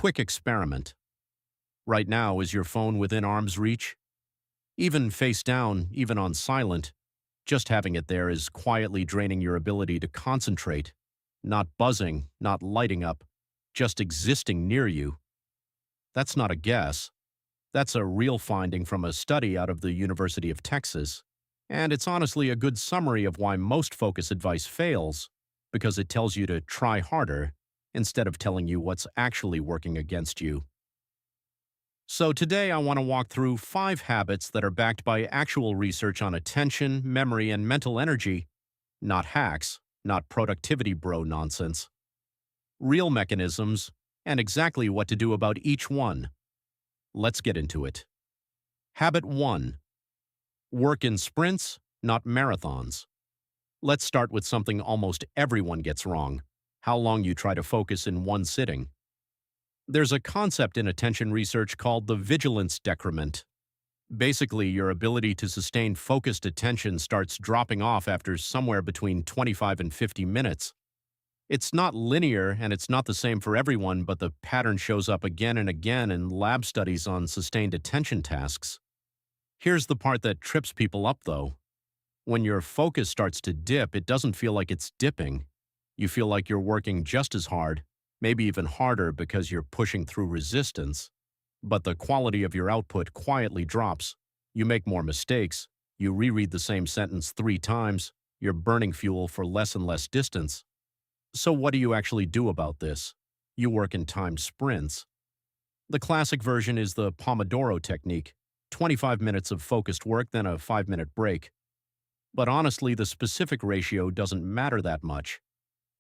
Quick experiment. Right now, is your phone within arm's reach? Even face down, even on silent, just having it there is quietly draining your ability to concentrate. Not buzzing, not lighting up, just existing near you. That's not a guess. That's a real finding from a study out of the University of Texas. And it's honestly a good summary of why most focus advice fails, because it tells you to try harder instead of telling you what's actually working against you. So today I want to walk through 5 habits that are backed by actual research on attention, memory, and mental energy, not hacks, not productivity bro nonsense. Real mechanisms, and exactly what to do about each one. Let's get into it. Habit 1. Work in sprints, not marathons. Let's start with something almost everyone gets wrong: how long you try to focus in one sitting. There's a concept in attention research called the vigilance decrement. Basically, your ability to sustain focused attention starts dropping off after somewhere between 25 and 50 minutes. It's not linear and it's not the same for everyone, but the pattern shows up again and again in lab studies on sustained attention tasks. Here's the part that trips people up, though. When your focus starts to dip, it doesn't feel like it's dipping. You feel like you're working just as hard, maybe even harder because you're pushing through resistance. But the quality of your output quietly drops. You make more mistakes. You reread the same sentence 3 times. You're burning fuel for less and less distance. So what do you actually do about this? You work in timed sprints. The classic version is the Pomodoro technique: 25 minutes of focused work, then a 5-minute break. But honestly, the specific ratio doesn't matter that much.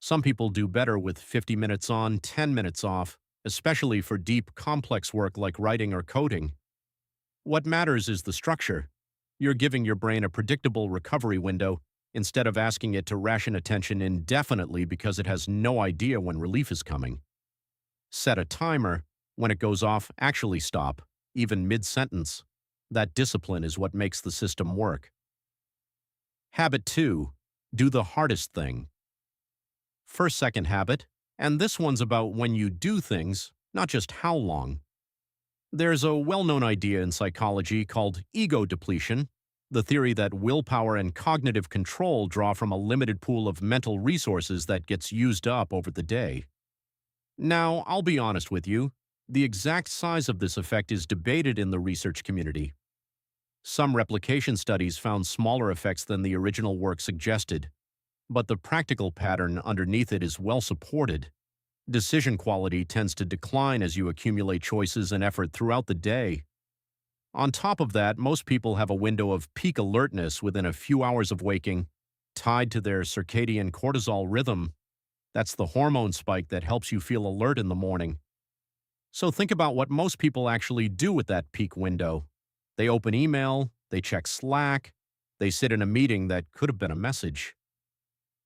Some people do better with 50 minutes on, 10 minutes off, especially for deep, complex work like writing or coding. What matters is the structure. You're giving your brain a predictable recovery window instead of asking it to ration attention indefinitely because it has no idea when relief is coming. Set a timer. When it goes off, actually stop, even mid-sentence. That discipline is what makes the system work. Habit 2. Do the hardest thing. Second habit, and this one's about when you do things, not just how long. There's a well-known idea in psychology called ego depletion, the theory that willpower and cognitive control draw from a limited pool of mental resources that gets used up over the day. Now, I'll be honest with you, the exact size of this effect is debated in the research community. Some replication studies found smaller effects than the original work suggested, but the practical pattern underneath it is well supported. Decision quality tends to decline as you accumulate choices and effort throughout the day. On top of that, most people have a window of peak alertness within a few hours of waking, tied to their circadian cortisol rhythm. That's the hormone spike that helps you feel alert in the morning. So think about what most people actually do with that peak window. They open email, they check Slack, they sit in a meeting that could have been a message.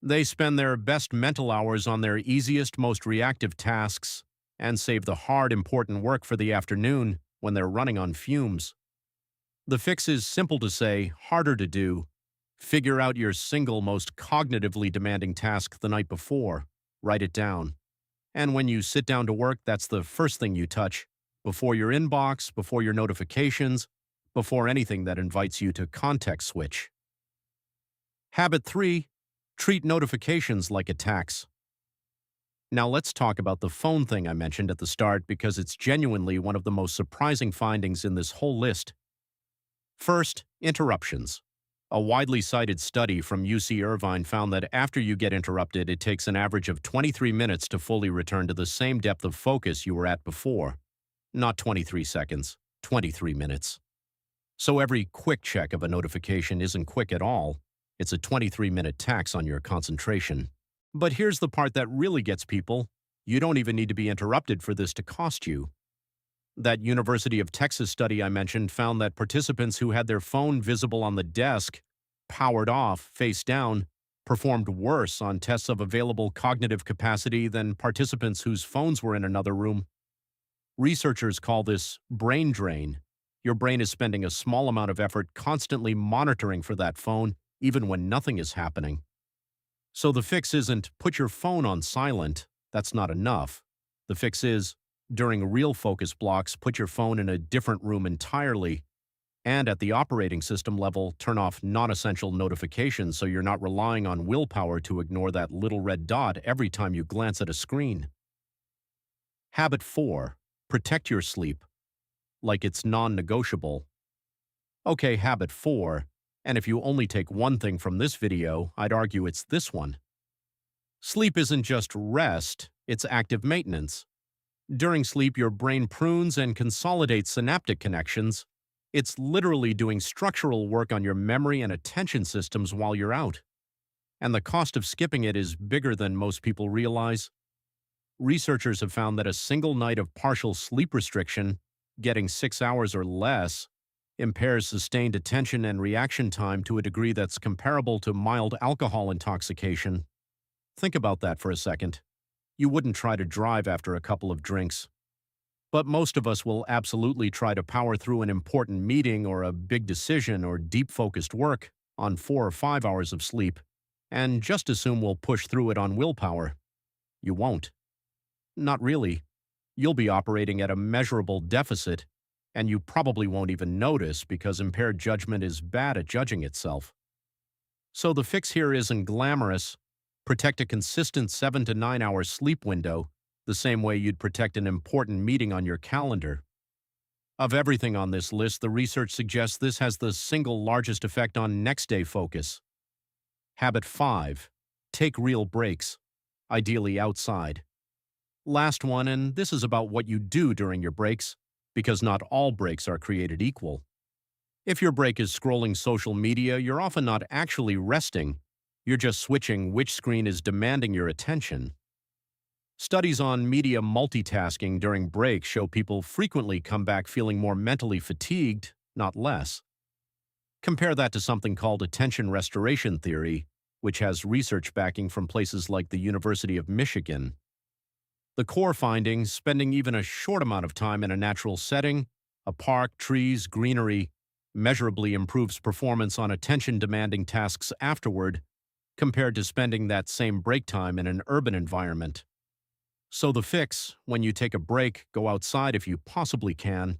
They spend their best mental hours on their easiest, most reactive tasks and save the hard, important work for the afternoon when they're running on fumes. The fix is simple to say, harder to do. Figure out your single most cognitively demanding task the night before. Write it down. And when you sit down to work, that's the first thing you touch, before your inbox, before your notifications, before anything that invites you to context switch. Habit 3. Treat notifications like attacks. Now let's talk about the phone thing I mentioned at the start because it's genuinely one of the most surprising findings in this whole list. First, interruptions. A widely cited study from UC Irvine found that after you get interrupted, it takes an average of 23 minutes to fully return to the same depth of focus you were at before. Not 23 seconds, 23 minutes. So every quick check of a notification isn't quick at all. It's a 23-minute tax on your concentration. But here's the part that really gets people. You don't even need to be interrupted for this to cost you. That University of Texas study I mentioned found that participants who had their phone visible on the desk, powered off, face down, performed worse on tests of available cognitive capacity than participants whose phones were in another room. Researchers call this brain drain. Your brain is spending a small amount of effort constantly monitoring for that phone, even when nothing is happening. So the fix isn't put your phone on silent. That's not enough. The fix is During real focus blocks, put your phone in a different room entirely, and at the operating system level, turn off non-essential notifications so you're not relying on willpower to ignore that little red dot every time you glance at a screen. Habit 4. Protect your sleep. Like it's non-negotiable. Okay, habit 4. And if you only take one thing from this video, I'd argue it's this one. Sleep isn't just rest, it's active maintenance. During sleep, your brain prunes and consolidates synaptic connections. It's literally doing structural work on your memory and attention systems while you're out. And the cost of skipping it is bigger than most people realize. Researchers have found that a single night of partial sleep restriction, getting 6 hours or less, impairs sustained attention and reaction time to a degree that's comparable to mild alcohol intoxication. Think about that for a second. You wouldn't try to drive after a couple of drinks. But most of us will absolutely try to power through an important meeting or a big decision or deep-focused work on 4 or 5 hours of sleep, and just assume we'll push through it on willpower. You won't. Not really. You'll be operating at a measurable deficit, and you probably won't even notice because impaired judgment is bad at judging itself. So the fix here isn't glamorous. Protect a consistent 7 to 9 hour sleep window, the same way you'd protect an important meeting on your calendar. Of everything on this list, the research suggests this has the single largest effect on next-day focus. Habit 5. Take real breaks, ideally outside. Last one, and this is about what you do during your breaks, because not all breaks are created equal. If your break is scrolling social media, you're often not actually resting. You're just switching which screen is demanding your attention. Studies on media multitasking during breaks show people frequently come back feeling more mentally fatigued, not less. Compare that to something called attention restoration theory, which has research backing from places like the University of Michigan. The core findings, spending even a short amount of time in a natural setting, a park, trees, greenery, measurably improves performance on attention-demanding tasks afterward, compared to spending that same break time in an urban environment. So the fix, when you take a break, go outside if you possibly can.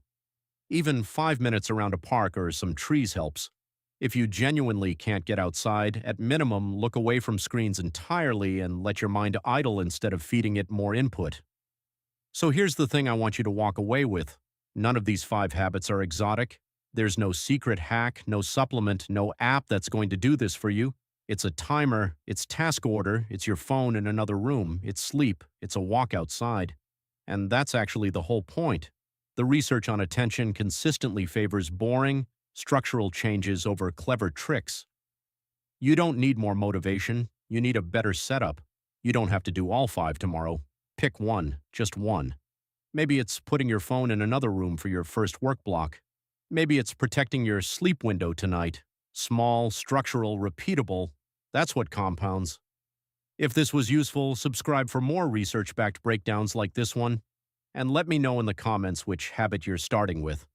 Even 5 minutes around a park or some trees helps. If you genuinely can't get outside, at minimum, look away from screens entirely and let your mind idle instead of feeding it more input. So here's the thing I want you to walk away with. None of these 5 habits are exotic. There's no secret hack, no supplement, no app that's going to do this for you. It's a timer, it's task order, it's your phone in another room, it's sleep, it's a walk outside. And that's actually the whole point. The research on attention consistently favors boring, structural changes over clever tricks. You don't need more motivation, you need a better setup. You don't have to do all 5 tomorrow. Pick one, just one. Maybe it's putting your phone in another room for your first work block. Maybe it's protecting your sleep window tonight. Small, structural, repeatable. That's what compounds. If this was useful, subscribe for more research-backed breakdowns like this one, and let me know in the comments which habit you're starting with.